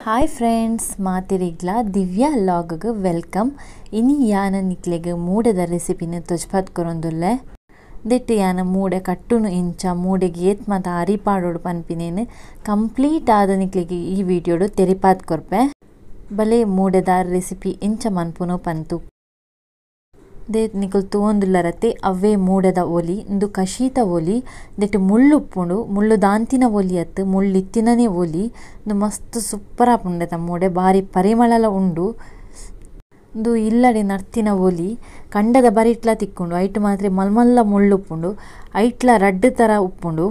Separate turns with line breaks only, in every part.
Hi friends, ಮಾತಿರಿಗ್ಲ ದಿವ್ಯಾ ಲಾಗ್ಗೆ welcome. ಇನಿ ಯಾನ ನಿಕ್ಲೆಗ್ ಮೂಡೆದ ರೆಸಿಪಿನ ತೋಜ್ಪಾತ್ ಕೊರೊಂದುಲ್ಲೆ. ದೆಟ್ಟು ಯಾನ ಮೂಡೆ ಕಟ್ಟುನು ಇಂಚ ಮೂಡೆಗೆ ಏತ್ ಮಾತ ಅರಿಪಾಡೋಡು ಪನ್ಪಿನೇನು ಕಂಪ್ಲೀಟ್ ಆದ ನಿಕ್ಲೆಗ್ ಈ ವಿಡಿಯೋಡು ತೆರಿಪಾತ್ ಕೊರ್ಪೆ. ಬಲೆ ಮೂಡೆದ ರೆಸಿಪಿ ಇಂಚ ಮನ್ಪುನು ಪಂತು ದೇತ್ ನಿಕುಲ್ ತೂವೊಂದುಲ್ಲರತೆ ಅವೇ ಮೂಡೆದ ಒಲಿ ಇಂದು ಕಶೀತ ಒಲಿ ದೆಟ್ಟು ಮುಳ್ಳು ಉಪ್ಪುಂಡು ಮುಳ್ಳು ದಾಂತಿನ ಒಲಿ ಅತ್ತು ಮುಳ್ಳಿತ್ತಿನನೇ ಒಲಿ ಇಂದು ಮಸ್ತ್ ಸೂಪರ್ ಆಪುಂಡೆತ ಮೂಡೆ ಬಾರಿ ಪರಿಮಳಲ ಉಂಡು. ಇಂದು ಇಲ್ಲಡೆ ನರ್ತಿನ ಒಲಿ ಕಂಡದ ಬರಿಟ್ಲ ತಿಕ್ಕುಂಡು ಐಟ್ ಮಾತ್ರ ಮಲ್ಮಲ್ಲ ಮುಳ್ಳು ಉಪ್ಪುಂಡು ಐಟ್ಲ ರಡ್ಡು ತರ ಉಪ್ಪುಂಡು.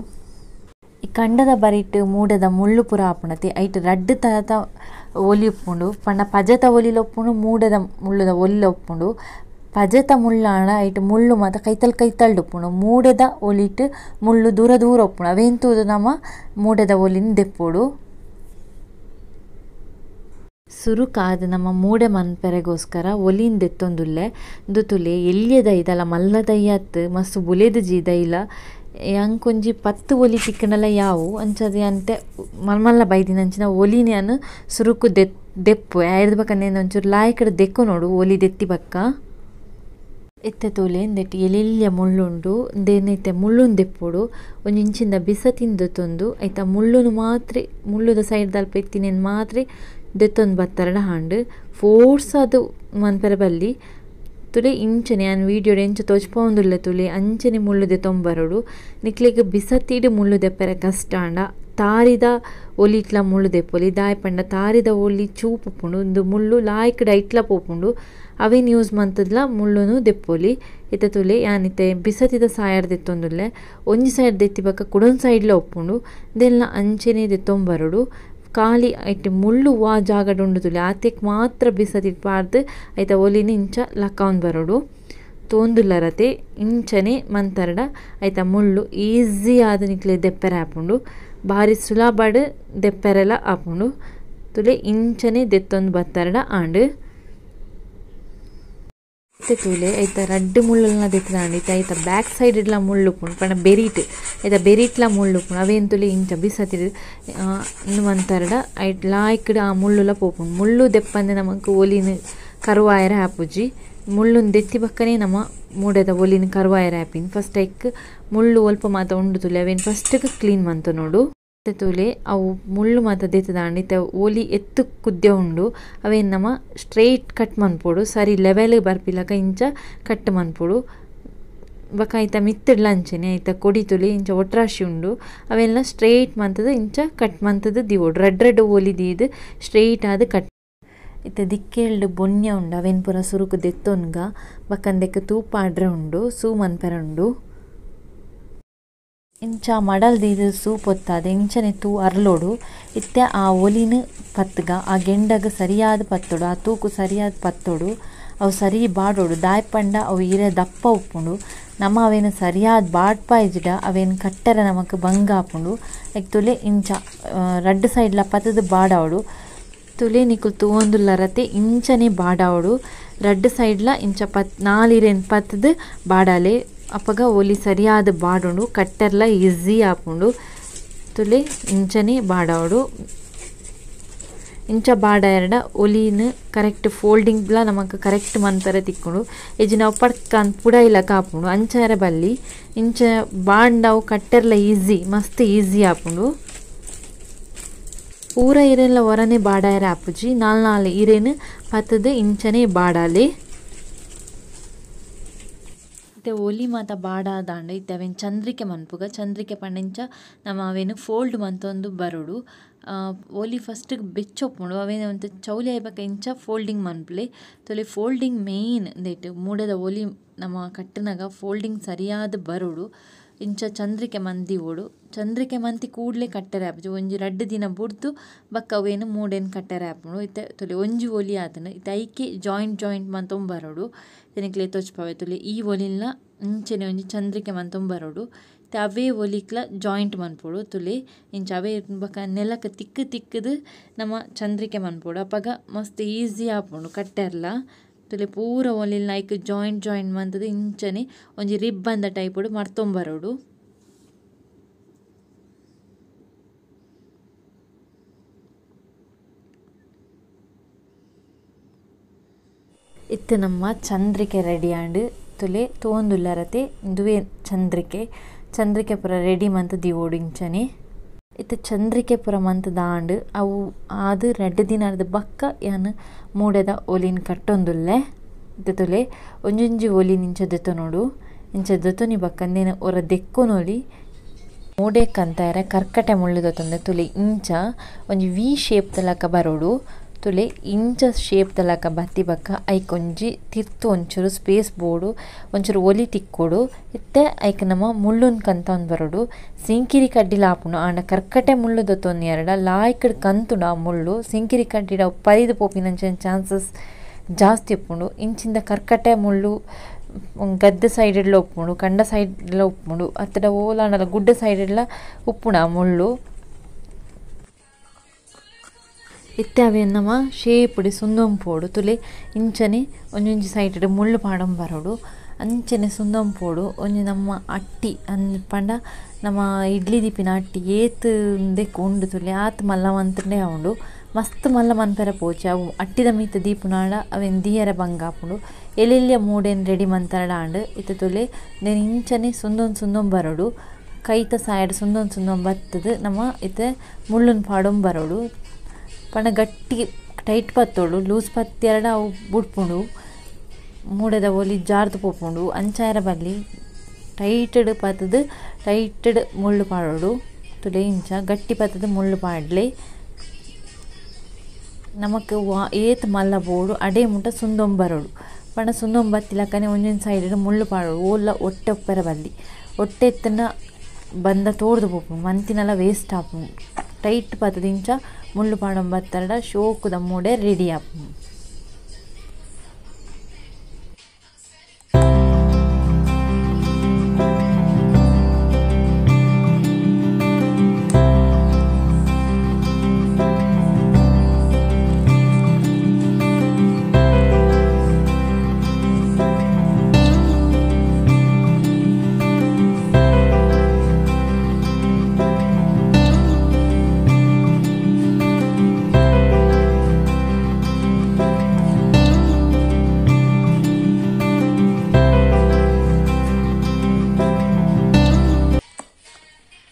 ಈ ಕಂಡದ ಬರಿಟ್ ಮೂಡೆದ ಮುಳ್ಳು ಪುರ ಆಪುಂಡತೆ ಐಟ್ ರಡ್ಡು ತರದ ಒಲಿ ಉಪ್ಪುಂಡು ಪಂಡ ಪಜತ ಒಲಿಲ ಉಪ್ಪುಂಡು ಮೂಡೆದ ಮುಳ್ಳುದ ಒಲಿಲ ಉಪ್ಪುಂಡು. ಪಜತ ಮುಳ್ಳಾಂಡ ಐಟ್ ಮುಳ್ಳು ಮಾತ ಕೈತಲ್ಡು ಉಪ್ಪುಂಡು ಮೂಡೆದ ಒಲಿಟ್ ಮುಳ್ಳು ದೂರ ದೂರ ಉಪ್ಪುಂಡು ಅವೆಂತೂದು ನಮ ಮೂಡೆದ ಒಲಿನ ದೆಪ್ಪೋಡು. ಸುರುಕಾದ ನಮ್ಮ ಮೂಡೆ ಮನ್ಪೆರೆಗೋಸ್ಕರ ಒಲಿನ್ ದೆತ್ತೊಂದುಲ್ಲೆ ಇಂದು ತುಲೆ ಎಲ್ಲಿಯದ ಇದಲ್ಲ ಮಲ್ಲದಯ್ಯತ್ ಮಸ್ತ್ ಬುಲೆದು ಜೀದ ಇಲ್ಲ ಅಂಕೊಂಜಿ 10 ಒಲಿ ತಿಕ್ಕನಲ್ಲ ಯಾವು ಅಂಚದೆ ಅಂತೆ ಮಲ್ಮಲ್ಲ ಬೈದಿನಂಚಿನ ಒಲಿನ ಸುರುಕು ದೆಪ್ಪು ಆಯ್ದು ಬಕ್ಕನೇನು ಒಂಚೂರು ಲಾಯ್ಕಡೆ ದೆಕ್ಕು ನೋಡು ಒಲಿ ದೆತ್ತಿ ಬಕ್ಕ ಎತ್ತೆ ತೋಲೆ ಎಂದೆಟ್ಟು ಎಲೆಲ್ಯ ಮುಳ್ಳುಂಡು ದೇನೈತೆ ಮುಳ್ಳುನ್ ದೆಪ್ಪೋಡು ಒಂಜಿ ಇಂಚಿಂದ ಬಿಸ ತಿಂದು ತೊಂದು ಐತ ಮುಳ್ಳುನು ಮಾತ್ರ ಮುಳ್ಳುದ ಸೈಡ್ ದಲ್ಪ ಎತ್ತಿನೇನು ಮಾತ್ರ ದೆತ್ತೊಂದು ಬತ್ತರಡ ಹಾಂಡು ಫೋರ್ಸ್ ಅದು ಮನ್ಪೆರೆ ಬಲ್ಲಿ ತುಲೆ ಇಂಚನೆ ನಾನು ವೀಡಿಯೋಡು ಎಂಚ ತೋಚ್ಪೊಂದುಲ್ಲೆ ತುಲೆ ಅಂಚನೆ ಮುಳ್ಳು ದೆತ್ತೊಂಬರೋಡು ನಿಕ್ಲೆಗ್ ಬಿಸತ್ತಿಡು ಮುಳ್ಳು ದೆಪ್ಪರೆ ಕಷ್ಟ ಅಂಡ ತಾರಿದ ಒಲಿಟ್ಲ ಮುಳ್ಳು ದೆಪ್ಪೊಲಿ ದಾಯಪಂಡ ತಾರಿದ ಒಲಿ ಚೂಪುಂಡು ಒಂದು ಮುಳ್ಳು ಲಾಯ್ಕಡೆ ಐಟ್ಲ ಪೋಪುಂಡು ಅವೇನು ಯೂಸ್ ಮಂತದ್ಲ ಮುಳ್ಳುನು ದೆಪ್ಪೊಲಿ. ಇತ್ತ ತುಲೆ ಯಾನಿತ್ತೆ ಬಿಸತಿದ ಸಾಯಡ್ ದೆತ್ತೊಂದುಲ್ಲೆ ಒಂಜಿ ಸೈಡ್ ದೆತ್ತಿ ಬಕ್ಕ ಕುಡೊಂದು ಸೈಡ್ಲ ಒಪ್ಪುಂಡು ದೆಲ್ಲ ಅಂಚೆನೆ ದೆತ್ತೊಂಬರೋಡು ಖಾಲಿ ಐಟ್ ಮುಳ್ಳು ವಾ ಜಾಗಡ್ ಉಂಡು ತುಲೆ ಆತೆಕ್ ಮಾತ್ರ ಬಿಸತಿಡ್ ಪಾರ್ದು ಐತ ಒಲಿನ ಇಂಚ ಲಕ್ಕೌನ್ ಬರೋಡು ತೋಂದುಲ್ಲರತೆ ಇಂಚನೆ ಮಂತರಡ ಐತ ಮುಳ್ಳು ಈಸಿ ಆದ ನಿಕ್ಲೆ ದೆಪ್ಪೆರೆ ಆಪುಂಡು ಬಾರಿ ಸುಲಭಡ್ ದೆಪ್ಪೆರೆಲ ಆಪುಂಡು ತುಲೆ ಇಂಚನೆ ದೆತ್ತೊಂದು ಬತ್ತರಡ ಆಂಡ್ ತುಲೆ ಐತ ರಡ್ಡು ಮುಳ್ಳುಲ್ನ ದೆತ್ತದಾಂಡು ಐತ ಬ್ಯಾಕ್ ಸೈಡ್ ಇಡ್ಲ ಮುಳ್ಳು ಉಪ್ಪುಂಡು ಪಂಡ ಬೆರಿಟ್ ಐತ ಬೆರಿಟ್ಲ ಮುಳ್ಳು ಉಪ್ಪುಂಡು ಅವೇನು ತುಲೆ ಇಂಚ ಬಿಸತಿಡ್ ಇನ್ನು ಮಂತರಡ ಐಟ್ ಲಾಯ್ಕಡ್ ಆ ಮುಳ್ಳುಲ ಪೋಪುಂಡು ಮುಳ್ಳು ದೆಪ್ಪಂದೆ ನಮಕ್ ಒಲಿನ ಕರುವಾಯರ ಆಪುಜಿ ಮುಳ್ಳುನ್ ದೆತ್ತಿ ಬಕ್ಕನೆ ನಮ್ಮ ಮೂಡೆದ ಒಲಿನ ಕರುವಾಯರ ಆಪಿನ್ ಫಸ್ಟ್ ಐಕ್ ಮುಳ್ಳು ಒಲ್ಪ ಮಾತ ಉಂಡು ತುಲೆ ಅವೇನು ಫಸ್ಟ್ಗೆ ಕ್ಲೀನ್ ಮಂತ ನೋಡು ತುಲೆ ಅವು ಮುಳ್ಳು ಮಾತ ದೆತ್ತದಾಂಡು ಇತ್ತ ಒಲಿ ಎತ್ತು ಕುದ್ದೆ ಉಂಡು ಅವೇನು ನಮ್ಮ ಸ್ಟ್ರೈಟ್ ಕಟ್ ಮನ್ಪೋಡು ಸರಿ ಲೆವೆಲ್ ಬರ್ಪಿಲಕ ಇಂಚ ಕಟ್ ಮನ್ಪೋಡು ಬಕ ಐತ ಮಿತ್ತಿಡ್ಲ ಅಂಚೆನೆ ಐತ ಕೊಡಿ ತುಲೆ ಇಂಚ ಒಟ್ರಾಶಿ ಉಂಡು ಅವೆಲ್ಲ ಸ್ಟ್ರೈಟ್ ಮಂತದ ಇಂಚ ಕಟ್ ಮಂತದ ದಿವೋಡು ರೆಡ್ ಒಲಿ ದೀದು ಸ್ಟ್ರೈಟ್ ಆದ ಕಟ್ ಇತ್ತ ದಿಕ್ಕೆಲ್ಡು ಬೊನ್ಯ ಉಂಡು ಅವೇನು ಪೂರ ಸುರುಕು ದೆತ್ತೊನ್ಗ ಬಕ್ಕಂದೆಕ್ಕ ತೂಪ ಆಡ್ರೆ ಉಂಡು ಸೂ ಮನ್ಪೆರೆ ಉಂಡು ಇಂಚ ಮಡಲ್ ದೀದು ಸೂಪ್ ಒತ್ತಾದ ಇಂಚನೆ ತೂ ಅರ್ಲೋಡು ಇತ್ತೆ ಆ ಒಲಿನ ಪತ್ಗ ಆ ಗೆಂಡಗ ಸರಿಯಾದ ಪತ್ತೋಡು ಆ ತೂಕು ಸರಿಯಾದ ಪತ್ತೋಡು ಅವು ಸರಿ ಬಾಡೋಡು ದಾಯ್ಪಂಡ ಅವು ಇರೆ ದಪ್ಪ ಉಪ್ಪುಂಡು ನಮ್ಮ ಅವೇನು ಸರಿಯಾದ ಬಾಡ್ಪಾಯ್ಜಿಡ ಅವೇನು ಕಟ್ಟರೆ ನಮಕ್ ಬಂಗ ಆಪುಂಡು ಲೈಕ್ ತುಲೆ ಇಂಚ ರಡ್ಡು ಸೈಡ್ಲ ಪತ್ತದ ಬಾಡಾವಡು ತುಲೆ ನಿಕುಲ್ ತೂವೊಂದುಲ್ಲರತೆ ಇಂಚನೆ ಬಾಡಾವಡು ರಡ್ಡು ಸೈಡ್ಲ ಇಂಚ ನಾಲಿರೇನು ಪತ್ತದ ಬಾಡಾಲೆ ಅಪ್ಪಗ ಒಲಿ ಸರಿಯಾದ ಬಾಡುಂಡು ಕಟ್ಟರ್ಲ ಈಸಿ ಆಪುಂಡು ತುಲೆ ಇಂಚನೆ ಬಾಡಾವಡು ಇಂಚ ಬಾಡ ಎರಡ ಒಲಿನ ಕರೆಕ್ಟ್ ಫೋಲ್ಡಿಂಗ್ಲ ನಮಕ್ ಕರೆಕ್ಟ್ ಮನ್ಪರೆ ತಿಕ್ಕುಂಡು ಎಜಿ ನಾವು ಪಡ್ಕನ್ ಪುಡೈಲ ಕಾಪುಂಡು ಅಂಚಾರ ಬಲ್ಲಿ ಇಂಚ ಬಾಂಡವು ಕಟ್ಟರ್ಲ ಈಸಿ ಮಸ್ತ್ ಈಸಿ ಆಪುಂಡು ಪೂರ ಇರೆಲ್ಲ ಹೊರನೆ ಬಾಡಾಯರ ಆಪುಜಿ ನಾಲ್ ಇರೇನು ಪತ್ತದ ಇಂಚನೆ ಬಾಡಾಲೆ ಒಲಿ ಮಾತ ಬಾಡಾದಾಂಡ ಇತ್ತೆ ಅವೇನು ಚಂದ್ರಿಕೆ ಮನ್ಪುಗ ಚಂದ್ರಿಕೆ ಪಂಡ ನಮ್ಮ ಅವೇನು ಫೋಲ್ಡ್ ಮಂತೊಂದು ಬರೋಡು ಒಲಿ ಫಸ್ಟಿಗೆ ಬೆಚ್ಚೊಪ್ಪುಂಡು ಅವೇನು ಒಂದು ಚೌಲಿ ಆಯ್ಬಕ್ಕ ಇಂಚ ಫೋಲ್ಡಿಂಗ್ ಮನ್ಪುಲೆ ತೊಲೆ ಫೋಲ್ಡಿಂಗ್ ಮೇಯ್ನ್ ದೇಟ್ ಮೂಡೆದ ಒಲಿ ನಮ್ಮ ಕಟ್ಟಿನಾಗ ಫೋಲ್ಡಿಂಗ್ ಸರಿಯಾದ ಬರೋಡು ಇಂಚ ಚಂದ್ರಿಕೆ ಮಂದಿವೋಡು ಚಂದ್ರಿಕೆ ಮಂತಿ ಕೂಡಲೇ ಕಟ್ಟರೆ ಆಪುಜಿ ಒಂಜಿ ರಡ್ಡು ದಿನ ಬುಡ್ದು ಬಕ್ಕ ಅವೇನು ಮೂಡೇನು ಕಟ್ಟರೆ ಆಪುಂಡು ಇತ್ತೆ ತೊಲೆ ಒಂಜಿ ಒಲಿ ಆತನು ಇತ್ತೆ ಐಕೆ ಜಾಯಿಂಟ್ ಮಂತೊಂಬರೋಡು ತೆನಿಕ್ಲೆ ತೋಚ್ಪಾವೆ ತುಲೆ ಈ ಒಲಿಲ್ನ ಇಂಚನೆ ಒಂಜಿ ಚಂದ್ರಿಕೆ ಮಂತೊಂಬರೋಡು ಇತ್ತೆ ಅವೇ ಒಲಿಕ್ಲ ಜಾಯಿಂಟ್ ಮನ್ಪೋಡು ತುಲೆ ಇಂಚ ಅವೇ ಬಕ್ಕ ನೆಲಕ್ಕೆ ತಿಕ್ಕದು ನಮ್ಮ ಚಂದ್ರಿಕೆ ಮನ್ಪೋಡು ಅಪ್ಪಗ ಮಸ್ತ್ ಈಸಿ ಆಪುಂಡು ಕಟ್ಟೆರ್ಲ ತುಲೆ ಪೂರ ಒಲಿಲ್ನ ಐಕ್ ಜಾಯಿಂಟ್ ಮಂತದ ಇಂಚನೆ ಒಂಜಿ ರಿಬ್ಬಂದ ಟೈಪುಡು ಮರ್ತೊಂಬರೋಡು ಇತ್ತೆ ನಮ್ಮ ಚಂದ್ರಿಕೆ ರೆಡಿ ಆಂಡ್ ತುಲೆ ತೋಂದುಲ್ಲರತೆ ದುವೆ ಚಂದ್ರಿಕೆ ಪೂರ ರೆಡಿ ಮಂತ್ ದಿವೋಡು ಇಂಚನೆ ಇತ್ತೆ ಚಂದ್ರಿಕೆ ಪೂರ ಮಂತ್ ದಾಂಡ್ ಅವು ಆದು 2 ದಿನದ ಬಕ್ಕ ಯಾನ್ ಮೂಡೆದ ಒಲಿನ್ ಕಟ್ಟೊಂದುಲ್ಲೆ ಇತ್ತೆ ತುಲೆ ಒಂಜೊಂಜಿ ಒಲಿನ್ ಇಂಚ ದೆತೊನೋಡು ಇಂಚ ದೆತೊನಿ ಬಕ್ಕಂದೇನು ಒರ ದೆಕ್ಕೊನೊಲಿ ಮೂಡೆ ಕಂತಾಯರೆ ಕರ್ಕಟೆ ಮುಳ್ಳುದೊಂದೆ ತುಲೆ ಇಂಚ ಒಂಜಿ ವಿ ಶೇಪ್ ತಲಕ ಬರೋಡು ತುಲೆ ಇಂಚ ಶೇಪ್ ತಲಕ ಬತ್ತಿ ಬಕ್ಕ ಐಕೊಂಜಿ ತಿರ್ತು ಒಂಚೂರು ಸ್ಪೇಸ್ ಬೋಡು ಒಂಚೂರು ಒಲಿ ತಿಕ್ಕೋಡು ಇತ್ತೆ ಐಕ್ ನಮ್ಮ ಮುಳ್ಳುನ್ ಕಂತ ಒಂದು ಬರೋಡು ಸಿಂಕಿರಿ ಕಡ್ಡಿಲ ಆಪುಂಡು ಆಂಡ ಕರ್ಕಟೆ ಮುಳ್ಳು ದೊತ್ತೊಂದು ಎರಡ ಲಾಯ್ಕಡ್ ಕಂತುಂಡು ಆ ಮುಳ್ಳು ಸಿಂಕಿರಿ ಕಡ್ಡಿಡ ಪರಿದು ಪೋಪಿನಂಚ ಚಾನ್ಸಸ್ ಜಾಸ್ತಿ ಉಪ್ಪುಂಡು ಇಂಚಿಂದ ಕರ್ಕಟೆ ಮುಳ್ಳು ಗದ್ದೆ ಸೈಡೆಡ್ಲ ಉಪ್ಪುಂಡು ಕಂಡ ಸೈಡ್ಲ ಉಪ್ಪುಂಡು ಅತ್ತಡ ಓಲಾಂಡಲ ಗುಡ್ಡ ಸೈಡೆಡ್ಲ ಉಪ್ಪುಂಡು ಆ ಮುಳ್ಳು ಇತ್ತೆ ಅವೇನು ನಮ್ಮ ಶೇಪುಡಿ ಸುಂದೊಂಪೋಡು ತುಲೆ ಇಂಚನೆ ಒಂಜೊಂಜಿ ಸೈಡ್ ಮುಳ್ಳು ಪಾಡಂ ಬರೋಡು ಅಂಚನೆ ಸುಂದೊಂಪೋಡು ಒಂಜಿ ನಮ್ಮ ಅಟ್ಟಿ ಪಂಡ ನಮ್ಮ ಇಡ್ಲಿ ದೀಪಿನ ಅಟ್ಟಿ ಏತ್ ಉಂಡು ತುಲೆ ಆತ್ ಮಲ್ಲ ಮಂತ್ರನೇ ಉಂಡು ಮಸ್ತ್ ಮಲ್ಲ ಮನ್ಪೆರ ಪೋಚೆ ಅವು ಅಟ್ಟಿದ ಮೀತ ದೀಪುನಾಡ ಅವೇನು ದಿಯರ ಬಂಗಾಪುಂಡು ಎಲೆಲ್ಯ ಮೂಡೇನು ರೆಡಿ ಮಂತರಡ ಆಂಡ್ ಇತ್ತೆ ತುಲೆ నేను ಇಂಚನೆ ಸುಂದೊಂದು ಬರೋಡು ಕೈತ ಸೈಡ್ ಸುಂದೊಂದು ಬತ್ತದು ನಮ್ಮ ಇತ್ತೆ ಮುಳ್ಳುನ್ ಪಾಡಂ ಬರೋಡು ಪಂಡ ಗಟ್ಟಿ ಟೈಟ್ ಪತ್ತೋಡು ಲೂಸ್ ಪತ್ತಿ ಎರಡ ಅವು ಬುಡ್ಪುಂಡು ಮೂಡೆದ ಒಲಿ ಜಾರ್ದು ಪೋಪುಂಡು ಅಂಚಾಯರ ಬಲ್ಲಿ ಟೈಟಡ್ ಮುಳ್ಳು ಪಾಡೋಡು ತುಲೆ ಇಂಚ ಗಟ್ಟಿ ಪತ್ತದ ಮುಳ್ಳು ಪಾಡ್ಲೆ ನಮಕ್ ಏತ್ ಮಲ್ಲ ಬೋಡು ಅಡೇ ಮುಟ ಸುಂದೊಂಬರೋಡು ಪಂಡ ಸುಂದೊಂಬತ್ತಿಲಕ್ಕನೆ ಒಂಜೊಂದು ಸೈಡ್ ಮುಳ್ಳು ಪಾಡೋಡು ಓಲ್ಲ ಒಟ್ಟೆ ಒಪ್ಪರ ಬಲ್ಲಿ ಒಟ್ಟೆ ಎತ್ತನ ಬಂದ ತೋಡ್ದು ಪೋಪುಂಡು ಮಂತಿನೆಲ್ಲ ವೇಸ್ಟ್ ಆಪುಂಡು ಟೈಟ್ ಪತ್ತದ ಇಂಚ ಮುಳ್ಳು ಪಾಡಂ ಬತ್ತರಡ ಶೋಕುದ ಮೂಡೆ ರೆಡಿ ಆಪುಂಡು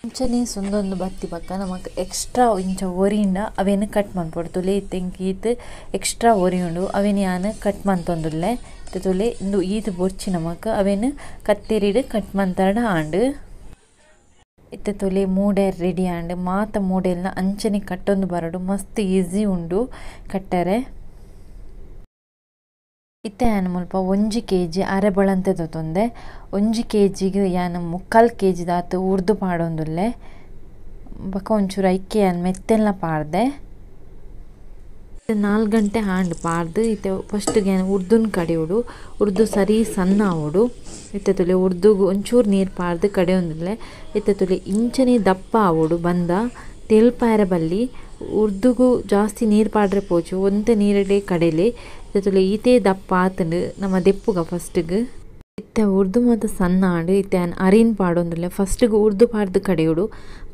ಇಂಚನೆ ಸುಂದೊಂದು ಬತ್ತಿ ಪಕ್ಕ ನಮಕ್ ಎಕ್ಸ್ಟ್ರಾ ಇಂಚ ಒರಿಯಿಂದ ಅವೇನು ಕಟ್ ಮನ್ಪೊಡು ತುಲೆ ಇತ್ತೆಂಕೀತ್ ಎಕ್ಸ್ಟ್ರಾ ಒರಿ ಉಂಡು ಅವೇನು ಯಾನು ಕಟ್ ಮಂತೊಂದುಲ್ಲೆ ತುಲೆ ಇಂದು ಈತ್ ಬೊರ್ಚಿ ನಮಕ್ ಅವೇನು ಕತ್ತೇರಿಡ್ ಕಟ್ ಮಂತರಡ ಆಂಡ್ ಇತ್ತೆ ತುಲೆ ಮೂಡೆ ರೆಡಿ ಆಂಡ್ ಮಾತ ಮೂಡೆಲ್ನ ಅಂಚನೆ ಕಟ್ಟೊಂದು ಬರೋಡು ಮಸ್ತ್ ಈಸಿ ಉಂಡು ಕಟ್ಟರೆ ಇತ್ತೆ ಯಾನು ಮುಲ್ಪ 1 kg ಅರೆಬಳಂತೆ ತೊಂದೆ 1 kgಗೆ ಯಾನು 3/4 kg ದಾತು ಉರ್ದು ಪಾಡೊಂದುಲ್ಲೆ ಬಕ್ಕ ಒಂಚೂರು ಐಕ್ಕೆ ಯಾನು ಮೆತ್ತೆಲ್ಲ ಪಾಡ್ದೆ 4 ಗಂಟೆ ಹಾಂಡ್ ಪಾಡ್ದು ಇತ್ತೆ ಫಸ್ಟ್ಗೆ ಯಾನು ಉರ್ದುನ್ ಕಡಿಯೋಡು ಉರ್ದು ಸರಿ ಸಣ್ಣ ಆವೋಡು ಇತ್ತೆ ತುಲೆ ಉರ್ದುಗು ಒಂಚೂರು ನೀರು ಪಾಡ್ದು ಕಡಿಯೊಂದುಲ್ಲೆ ಇತ್ತೆ ತುಲೆ ಇಂಚನೆ ದಪ್ಪ ಆವೋಡು ಬಂದ ತೆಲ್ಪಾಯರ ಬಲ್ಲಿ ಉರ್ದುಗು ಜಾಸ್ತಿ ನೀರು ಪಾಡ್ರೆ ಪೋಚು ಒಂತೆ ನೀರಡೆ ಕಡೆಲೆ ತುಲೆ ಈತೆ ದಪ್ಪ ಆತಂಡು ನಮ್ಮ ದೆಪ್ಪುಗ ಫಸ್ಟ್ಗೆ ಇತ್ತೆ ಉರ್ದು ಮತ್ತು ಸಣ್ಣ ಆಂಡು ಇತ್ತೆ ಅರಿನ್ ಪಾಡೊಂದುಲ್ಲೆ ಫಸ್ಟ್ಗೆ ಉರ್ದು ಪಾಡ್ದು ಕಡೆಯೋಡು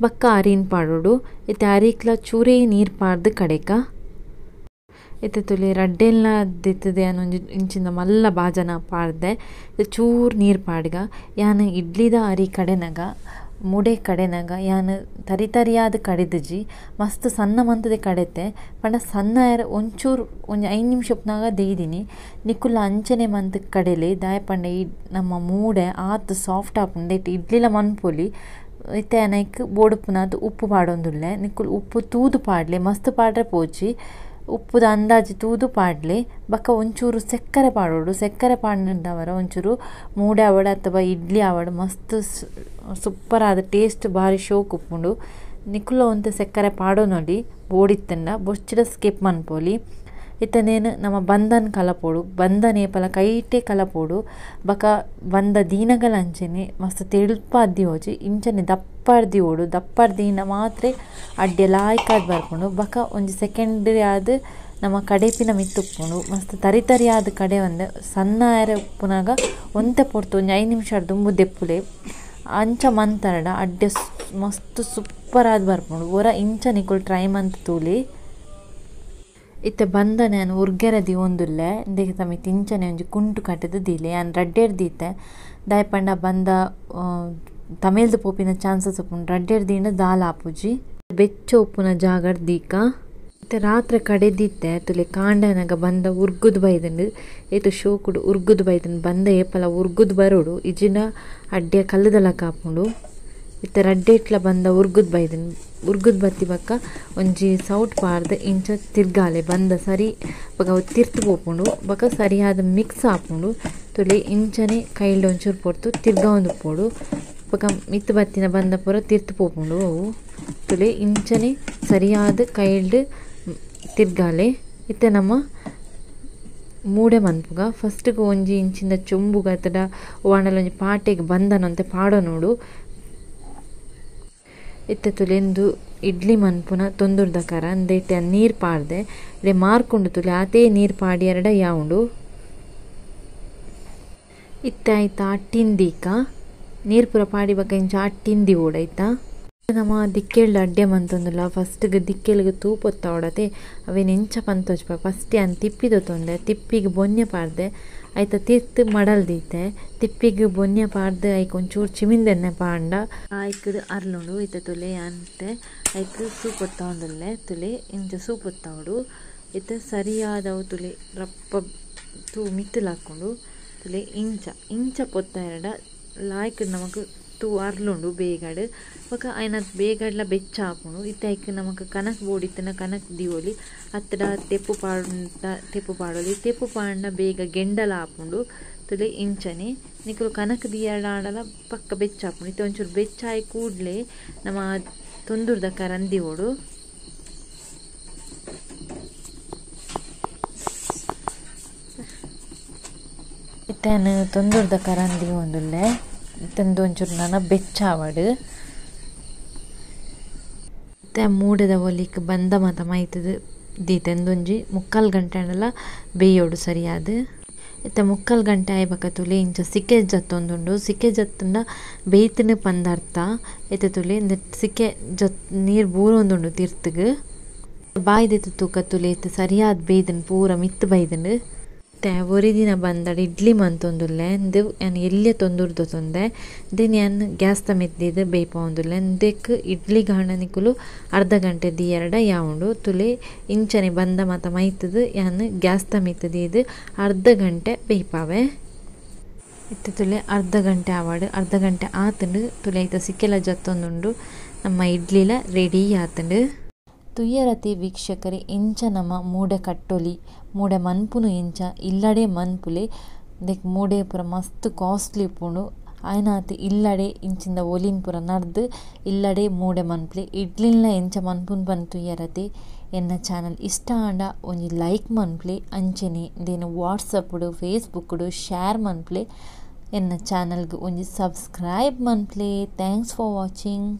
ಬಕ್ಕ ಅರಿನ್ ಪಾಡೋಡು ಇತ್ತೆ ಅರಿಕ್ಲ ಚೂರೇ ನೀರು ಪಾಡ್ದು ಕಡೆಕ ಇತ್ತೆ ತುಲೆ ರಡ್ಡೆಲ್ಲ ದೆತ್ತದೆ ಅನ್ನೊಂದು ಇಂಚಿಂದ ಮಲ್ಲ ಬಾಜನ ಪಾಡ್ದೆ ಚೂರು ನೀರು ಪಾಡ್ಗ ಯಾನು ಇಡ್ಲಿದ ಅರಿ ಕಡೆನಾಗ ಮೂಡೆ ಕಡೆನಾಗ ಯಾನು ತರಿಯಾದ ಕಡೆದಜಿ ಮಸ್ತ್ ಸಣ್ಣ ಮಂತದೆ ಕಡೆತೆ ಪಂಡ ಸಣ್ಣ ಒಂಚೂರು 5 ನಿಮಿಷಪ್ನಾಗ ದೇಯ್ದಿನಿ ನಿಕ್ಕುಲ್ಲ ಅಂಚನೆ ಮಂತ್ ಕಡೆಲೆ ದಾಯ ಪಂಡ ನಮ್ಮ ಮೂಡೆ ಆತ್ ಸಾಫ್ಟ್ ಆಪುಂಡೆ ಇಡ್ಲಿಲ ಮನ್ಪೊಲಿ ಇತ್ತೆ ಏನಕ್ಕೆ ಬೋಡುಪುನಾದ್ ಉಪ್ಪು ಪಾಡೊಂದುಲ್ಲೆ ನಿಕ್ಕುಲ್ ಉಪ್ಪು ತೂದು ಪಾಡ್ಲೆ ಮಸ್ತ್ ಪಾಡ್ರೆ ಪೋಚಿ ಉಪ್ಪುದ ಅಂದಾಜು ತೂದು ಪಾಡ್ಲೆ ಬಕ್ಕ ಒಂಚೂರು ಸಕ್ಕರೆ ಪಾಡೋಡು ಸಕ್ಕರೆ ಪಾಡಿದವರ ಒಂಚೂರು ಮೂಡೆ ಆವಡ ಅಥವಾ ಇಡ್ಲಿ ಆವಡ ಮಸ್ತ್ ಸೂಪರ್ ಆದ ಟೇಸ್ಟ್ ಭಾರಿ ಶೋಕ್ ಉಪ್ಪುಂಡು ನಿಕ್ಕುಲ ಒಂತೆ ಸಕ್ಕರೆ ಪಾಡೋ ನೋಡಿ ಬೋಡಿತ್ತಂಡ ಬೊಚ್ಚಿಡ ಸ್ಕಿಪ್ ಮನ್ಪೋಲಿ ಇತ್ತನೇನು ನಮ್ಮ ಬಂಧನ್ ಕಲಪೋಡು ಬಂಧನ್ ಏಪಲ ಕೈಟೆ ಕಲಪೋಡು ಬಕ ಬಂದ ದೀನಗಲ ಅಂಚನೆ ಮಸ್ತ್ ತೆಳುಪ ಅದ್ದಿ ಹೋಜಿ ಇಂಚನೆ ದಪ್ಪರ್ದಿ ಓಡು ದಪ್ಪರ್ದಿನ ಮಾತ್ರ ಅಡ್ಡೆ ಲಾಯ್ಕಾದ್ ಬರ್ಕೊಂಡು ಬಕ ಒಂಜಿ ಸೆಕೆಂಡ್ ಆದ್ ನಮ್ಮ ಕಡೆಪಿನ ಮಿತ್ತುಪ್ಪುಂಡು ಮಸ್ತ್ ತರಿ ಆದ ಕಡೆ ಒಂದು ಸಣ್ಣ ಉಪ್ಪುನಾಗ ಒಂತೆ ಪೊರ್ತು ಒಂಜಿ 5 ನಿಮಿಷ ದುಂಬು ದೆಪ್ಪುಲೆ ಅಂಚ ಮಂತರಡ ಅಡ್ಡೆ ಮಸ್ತ್ ಸೂಪರ್ ಆದ್ ಬರ್ಕೊಂಡು ಒರ ಇಂಚ ನಿಕ್ಕುಲು ಟ್ರೈ ಮಂತ್ ತೂಲಿ ಇತ್ತೆ ಬಂದ ನಾನು ಉರ್ಗೆರದಿ ಒಂದುಲ್ಲೆ ಇಂದೆಗೆ ಸಮೇತ ಇಂಚನೆ ಒಂಜಿ ಕುಂಟು ಕಟ್ಟದು ದೀಲೆ ನಾನು ರಡ್ಡೆರ್ ದೀತೆ ದಾಯಪಂಡ ಬಂದ ತಮೇಲ್ದು ಪೋಪಿನ ಚಾನ್ಸಸ್ ಉಪ್ಪುಂಡು ರಡ್ಡೆರ್ ದೀಂಡ ದಾಲ ಆಪುಜಿ ಬೆಚ್ಚ ಉಪ್ಪುನ ಜಾಗಡ್ ದೀಕ ಇತ್ತೆ ರಾತ್ರಿ ಕಡೆದಿತ್ತೆ ತುಲೆ ಕಾಂಡನಗ ಬಂದ ಉರ್ಗುದ್ ಬೈದಂಡು ಏತು ಶೋಕುಡು ಉರ್ಗುದ್ ಬೈದಂಡು ಬಂದ ಏಪಲ ಉರ್ಗುದ್ ಬರೋಡು ಇಜಿನ ಅಡ್ಡೆ ಕಲ್ಲುದಲ ಕಾಪುಂಡು ಇತ್ತೆ ರಡ್ಡೆಟ್ಲ ಬಂದ ಉರ್ಗುದ್ ಬತ್ತಿ ಬಕ್ಕ ಒಂಜಿ ಸೌಟ್ ಪಾರ್ದು ಇಂಚ ತಿರ್ಗಾಲೆ ಬಂದ ಸರಿ ಬಕ ತಿರ್ತು ಪೋಪುಂಡು ಬಕ ಸರಿಯಾದ ಮಿಕ್ಸ್ ಆಪುಂಡು ತುಲೆ ಇಂಚನೆ ಕೈಲ್ಡ್ ಒಂಚೂರು ಪೊರ್ತು ತಿರ್ಗಾವಂದು ಪೋಡು ಬಕ ಮಿತ್ತು ಬತ್ತಿನ ಬಂದ ಪೂರ ತಿರ್ತು ಪೋಪುಂಡು ಅವು ತುಲೆ ಇಂಚನೆ ಸರಿಯಾದ ಕೈಲ್ಡ್ ತಿರ್ಗಾಲೆ ಇತ್ತೆ ನಮ್ಮ ಮೂಡೆ ಮನ್ಪುಗ ಫಸ್ಟ್ಗೆ ಒಂಜಿ ಇಂಚಿಂದ ಚೊಂಬುಗ ಅತ್ತಡ ಒಣಲ ಒಂಜಿ ಪಾಟೆಗೆ ಬಂದನಂತೆ ಪಾಡೋ ನೋಡು ಇತ್ತೆ ತುಲೆಂದು ಇಡ್ಲಿ ಮನ್ಪುನ ತೊಂದುರ್ದಕರ ಅಂದೇಟೆ ನೀರು ಪಾಡ್ದೆ ಇಡೆ ಮಾರ್ಕೊಂಡು ತುಲೆ ಆತೇ ನೀರು ಪಾಡಿ ಎರಡ ಯಾವುಂಡು ಇತ್ತೆ ಆಯ್ತಾ ಅಟ್ಟಿಂದೀಕ ನೀರು ಪೂರ ಪಾಡಿ ಬಕ್ಕ ಇಂಚ ಅಟ್ಟಿಂದಿ ಓಡಾಯ್ತಾ ನಮ್ಮ ದಿಕ್ಕೆಳ್ಳು ಅಡ್ಡೆ ಮಂತೊಂದುಲ್ಲ ಫಸ್ಟ್ಗೆ ದಿಕ್ಕೆಲ್ಗೆ ತೂಪೊತ್ತ ಓಡತೆ ಅವೇನು ಇಂಚ ಪಂತೋಜ್ಪ ಫಸ್ಟ್ ಅನ್ ತಿಪ್ಪಿದ ತೊಂದೆ ತಿಪ್ಪಿಗೆ ಬೊನ್ನೆ ಪಾಡ್ದೆ ಆಯ್ತಾ ತಿರ್ತು ಮಡಲ್ದೈತೆ ತಿಪ್ಪಿಗೆ ಬೊನ್ನೆ ಪಾಡ್ದು ಐಕ್ ಒಂಚೂರು ಚಿಮಿಂದೆಣ್ಣೆ ಪಾಂಡ ಆಯ್ಕದು ಅರ್ಲುಂಡು ಇತ್ತ ತುಲೆ ಅಂತೆ ಐಕ್ ಸೂಪೊತ್ತ ಒಂದಲ್ಲೇ ತುಲೆ ಇಂಚ ಸೂಪೊತ್ತ ಅವಡು ಇತ್ತ ಸರಿಯಾದವು ತುಲೆ ರಪ್ಪ ತೂ ಮಿತ್ತಲು ಹಾಕ್ಕೊಂಡು ತುಲೆ ಇಂಚ ಪೊತ್ತ ಎರಡ ಲಾಯ್ಕ್ ನಮಕ್ ತೂ ಅರ್ಲುಂಡು ಬೇಗಡ್ ಬೊಕ ಆಯ್ನ ಬೇಗಡ್ಲ ಬೆಚ್ಚ ಹಾಕೊಂಡು ಇತ್ತ ನಮಕ್ ಕನಕ್ ಬೋಡಿತ್ತನ ಕನಕ್ ದಿವೋಲಿ ಹತ್ತಿರ ತೆಪ್ಪು ಪಾಡೋಲಿ ತೆಪ್ಪು ಪಾಂಡ ಬೇಗ ಗೆಂಡಲ ಹಾಕೊಂಡು ತುಲೆ ಇಂಚನೆ ನಿಕಲು ಕನಕ್ ದಿಯಡಾಡಲ ಪಕ್ಕ ಬೆಚ್ಚ ಹಾಕೊಂಡು ಇತ್ತ ಒಂಚೂರು ಬೆಚ್ಚಾಯಿ ಕೂಡ್ಲೆ ನಮ್ಮ ತೊಂದುರ್ದ ಕರಂದಿವೋಡು ಇತ್ತೇನು ತೊಂದುರ್ದ ಕರಂದಿ ಒಂದುಲ್ಲೆ ಇತ್ತಂದು ಒಂಚೂರು ನನ್ನ ಬೆಚ್ಚಾವಡು ಇತ್ತೆ ಮೂಡದ ಒಲಿಕ್ ಬಂದ ಮಾತ ಮೈತದ ದೀತೆಂದೊಂಜಿ 3/4 ಗಂಟೆನೆಲ್ಲ ಬೇಯೋಡು ಸರಿಯಾದ ಇತ್ತೆ 3/4 ಗಂಟೆ ಆಯ್ಬಕ ತುಲೆ ಇಂಚ ಸಿಕ್ಕೆ ಜತ್ತೊಂದುಂಡು ಸಿಕ್ಕೆ ಜತ್ತಂಡ ಬೇಯ್ತನ ಪಂದರ್ಥ ಇತ್ತೆ ತುಲೆ ಸಿಕ್ಕೆ ನೀರು ಬೂರೊಂದುಂಡು ತಿರ್ತಗ ಬಾಯ್ದೆತ್ತು ತೂಕ ತುಲೆ ಇತ್ತು ಸರಿಯಾದ ಬೇಯ್ದನ್ ಪೂರ ಮಿತ್ತು ಬೈದನ್ ಒರಿದಿನ ಬಂದಡ ಇಡ್ಲಿ ಮಂತೊಂದುಲ್ಲೆ ಅಂದು ನಾನು ಎಲ್ಲೇ ತೊಂದುರ್ದು ತೊಂದೆ ದೆನ್ ನಾನು ಗ್ಯಾಸ್ ತಮೆತ್ತಿದ್ದು ಬೇಯ್ಪೊಂದುಲ್ಲೆ ಅಂದೆಕ್ ಇಡ್ಲಿ ಗಾಣನಿಕುಲು ಅರ್ಧ ಗಂಟೆ ಎರಡ ಯಾವುಂಡು ತುಲೆ ಇಂಚನೆ ಬಂದ ಮಾತ ಮೈತದು ನಾನು ಗ್ಯಾಸ್ ತಮೆತ್ತಿದ್ದು ಅರ್ಧ ಗಂಟೆ ಬೇಯ್ಪಾವೆ ಇತ್ತು ತುಲೆ ಅರ್ಧ ಗಂಟೆ ಆವಾಡು ಅರ್ಧ ಗಂಟೆ ಆತಂಡು ತುಲೆ ಐತ ಸಿಕ್ಕೆಲ್ಲ ಜತ್ತೊಂದುಂಡು ನಮ್ಮ ಇಡ್ಲಿಲ ರೆಡಿ ಆತಂಡು ತುಯ್ಯರತಿ ವೀಕ್ಷಕರೇ ಇಂಚ ನಮ್ಮ ಮೂಡೆ ಕಟ್ಟೊಲಿ ಮೂಡೆ ಮನ್ಪುನು ಇಂಚ ಇಲ್ಲಡೆ ಮನ್ಪುಲೆ ದೆಕ್ ಮೂಡೆ ಪೂರ ಮಸ್ತ್ ಕಾಸ್ಟ್ಲಿ ಉಪ್ಪುಂಡು ಆಯ್ನಾತಿ ಇಲ್ಲಡೆ ಇಂಚಿಂದ ಒಲಿನ್ ಪೂರ ನರ್ದು ಇಲ್ಲಡೆ ಮೂಡೆ ಮನ್ಪುಲೆ ಇಡ್ಲಿನ ಎಂಚ ಮನ್ಪುನ್ ಪನ್ ತುಯ್ಯರತಿ ಎನ್ನ ಚಾನಲ್ ಇಷ್ಟ ಆಂಡ ಒಂಜಿ ಲೈಕ್ ಮನ್ಪುಲೆ ಅಂಚೆನೆ ದೇನು ವಾಟ್ಸಪ್ಡು ಫೇಸ್ಬುಕ್ಡು ಶೇರ್ ಮನ್ಪುಲೆ ಎನ್ನ ಚಾನಲ್ಗೆ ಒಂಜಿ ಸಬ್ಸ್ಕ್ರೈಬ್ ಮನ್ಪುಲೆ ಥ್ಯಾಂಕ್ಸ್ ಫಾರ್ ವಾಚಿಂಗ್.